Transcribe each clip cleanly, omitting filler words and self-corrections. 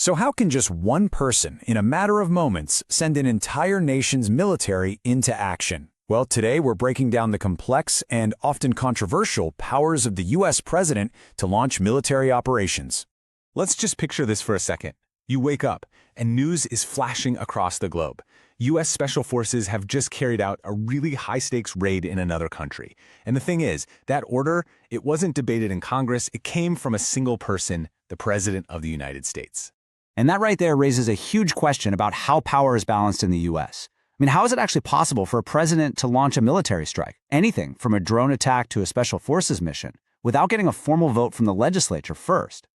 So how can just one person, in a matter of moments, send an entire nation's military into action? Well, today we're breaking down the complex and often controversial powers of the U.S. president to launch military operations. Let's just picture this for a second. You wake up, and news is flashing across the globe. U.S. Special Forces have just carried out a really high-stakes raid in another country. And the thing is, that order, it wasn't debated in Congress, it came from a single person, the President of the United States. And that right there raises a huge question about how power is balanced in the U.S. I mean, how is it actually possible for a president to launch a military strike, anything from a drone attack to a special forces mission, without getting a formal vote from the legislature first?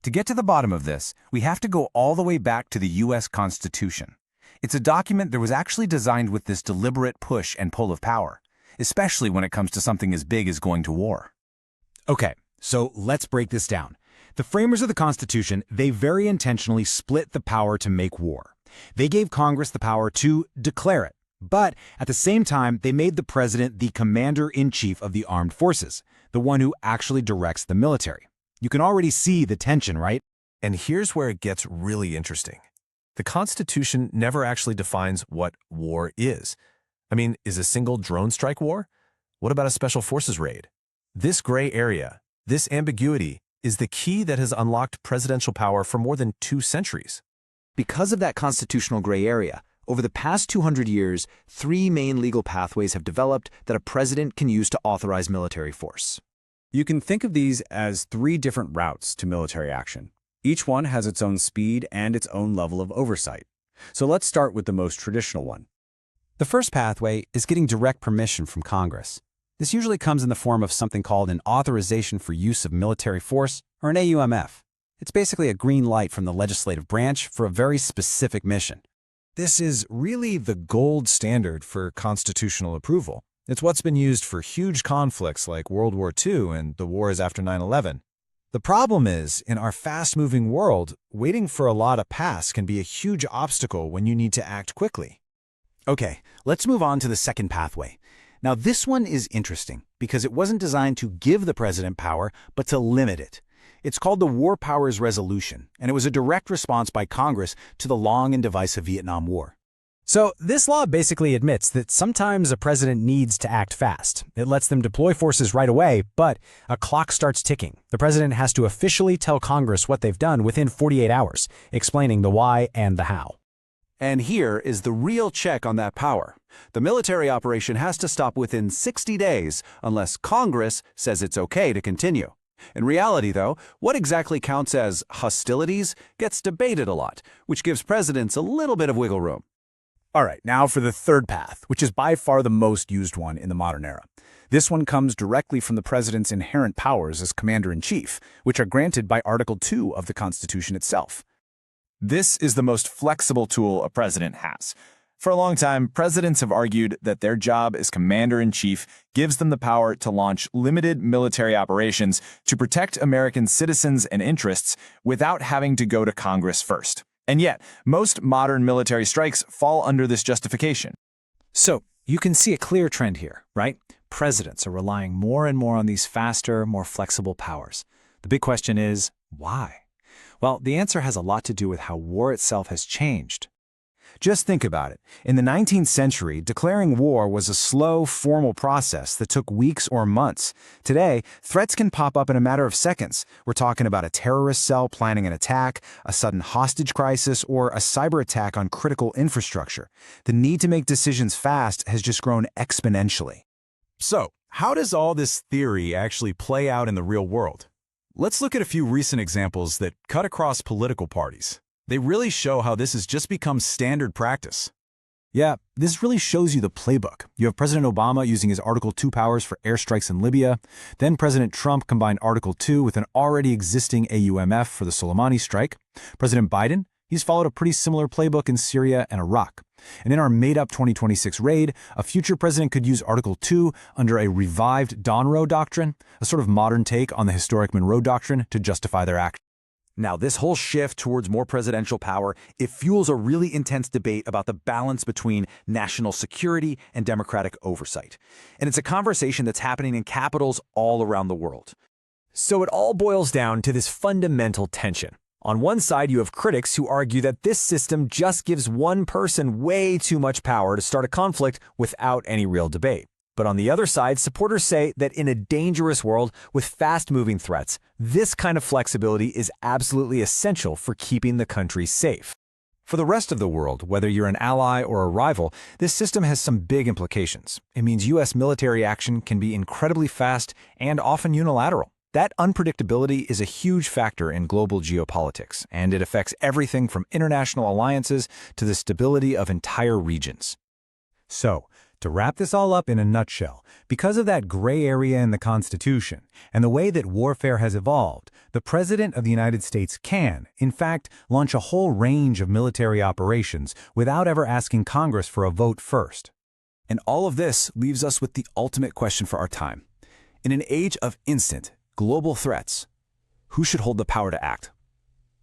To get to the bottom of this, we have to go all the way back to the U.S. Constitution. It's a document that was actually designed with this deliberate push and pull of power, especially when it comes to something as big as going to war. Okay, so let's break this down. The framers of the Constitution, they very intentionally split the power to make war. They gave Congress the power to declare it, but at the same time, they made the president the commander-in-chief of the armed forces, the one who actually directs the military. You can already see the tension, right? And here's where it gets really interesting. The Constitution never actually defines what war is. I mean, is a single drone strike war? What about a special forces raid? This gray area, this ambiguity, is the key that has unlocked presidential power for more than 2 centuries. Because of that constitutional gray area, over the past 200 years, 3 main legal pathways have developed that a president can use to authorize military force. You can think of these as 3 different routes to military action. Each one has its own speed and its own level of oversight. So let's start with the most traditional one. The first pathway is getting direct permission from Congress. This usually comes in the form of something called an Authorization for Use of Military Force, or an AUMF. It's basically a green light from the legislative branch for a very specific mission. This is really the gold standard for constitutional approval. It's what's been used for huge conflicts like World War II and the wars after 9/11. The problem is, in our fast-moving world, waiting for a law to pass can be a huge obstacle when you need to act quickly. Okay, let's move on to the second pathway. Now, this one is interesting because it wasn't designed to give the president power, but to limit it. It's called the War Powers Resolution, and it was a direct response by Congress to the long and divisive Vietnam War. So this law basically admits that sometimes a president needs to act fast. It lets them deploy forces right away, but a clock starts ticking. The president has to officially tell Congress what they've done within 48 hours, explaining the why and the how. And here is the real check on that power. The military operation has to stop within 60 days unless Congress says it's okay to continue. In reality, though, what exactly counts as hostilities gets debated a lot, which gives presidents a little bit of wiggle room. All right, now for the third path, which is by far the most used one in the modern era. This one comes directly from the president's inherent powers as commander-in-chief, which are granted by Article 2 of the Constitution itself. This is the most flexible tool a president has. For a long time, presidents have argued that their job as commander-in-chief gives them the power to launch limited military operations to protect American citizens and interests without having to go to Congress first. And yet, most modern military strikes fall under this justification. So you can see a clear trend here, right? Presidents are relying more and more on these faster, more flexible powers. The big question is, why? Well, the answer has a lot to do with how war itself has changed. Just think about it. In the 19th century, declaring war was a slow, formal process that took weeks or months. Today, threats can pop up in a matter of seconds. We're talking about a terrorist cell planning an attack, a sudden hostage crisis, or a cyber attack on critical infrastructure. The need to make decisions fast has just grown exponentially. So, how does all this theory actually play out in the real world? Let's look at a few recent examples that cut across political parties. They really show how this has just become standard practice. Yeah, this really shows you the playbook. You have President Obama using his Article 2 powers for airstrikes in Libya. Then President Trump combined Article 2 with an already existing AUMF for the Soleimani strike. President Biden, he's followed a pretty similar playbook in Syria and Iraq. And in our made-up 2026 raid, a future president could use Article 2 under a revived Donroe Doctrine, a sort of modern take on the historic Monroe Doctrine, to justify their action. Now, this whole shift towards more presidential power, it fuels a really intense debate about the balance between national security and democratic oversight. And it's a conversation that's happening in capitals all around the world. So it all boils down to this fundamental tension. On one side, you have critics who argue that this system just gives one person way too much power to start a conflict without any real debate. But on the other side, supporters say that in a dangerous world with fast-moving threats, this kind of flexibility is absolutely essential for keeping the country safe. For the rest of the world, whether you're an ally or a rival, this system has some big implications. It means U.S. military action can be incredibly fast and often unilateral. That unpredictability is a huge factor in global geopolitics, and it affects everything from international alliances to the stability of entire regions. So, to wrap this all up in a nutshell, because of that gray area in the Constitution and the way that warfare has evolved, the President of the United States can, in fact, launch a whole range of military operations without ever asking Congress for a vote first. And all of this leaves us with the ultimate question for our time. In an age of instant, global threats, who should hold the power to act?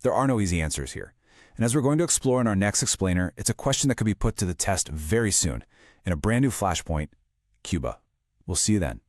There are no easy answers here. And as we're going to explore in our next explainer, it's a question that could be put to the test very soon in a brand new Flashpoint, Cuba. We'll see you then.